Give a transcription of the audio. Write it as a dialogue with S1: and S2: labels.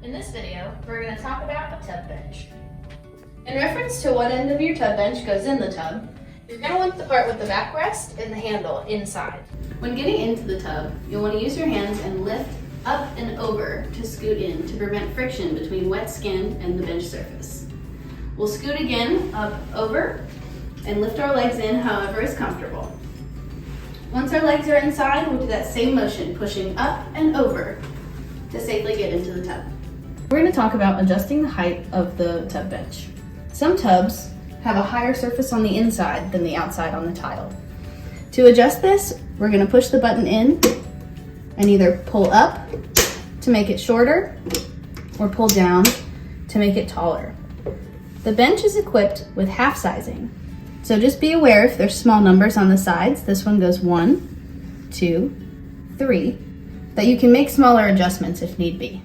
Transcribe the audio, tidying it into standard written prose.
S1: In this video, we're going to talk about a tub bench.
S2: In reference to what end of your tub bench goes in the tub, you're going to want the part with the backrest and the handle inside. When getting into the tub, you'll want to use your hands and lift up and over to scoot in to prevent friction between wet skin and the bench surface. We'll scoot again up over and lift our legs in however is comfortable. Once our legs are inside, we'll do that same motion, pushing up and over to safely get into the tub. We're going to talk about adjusting the height of the tub bench. Some tubs have a higher surface on the inside than the outside on the tile. To adjust this, we're going to push the button in and either pull up to make it shorter or pull down to make it taller. The bench is equipped with half sizing, so just be aware if there's small numbers on the sides, this one goes 1, 2, 3, that you can make smaller adjustments if need be.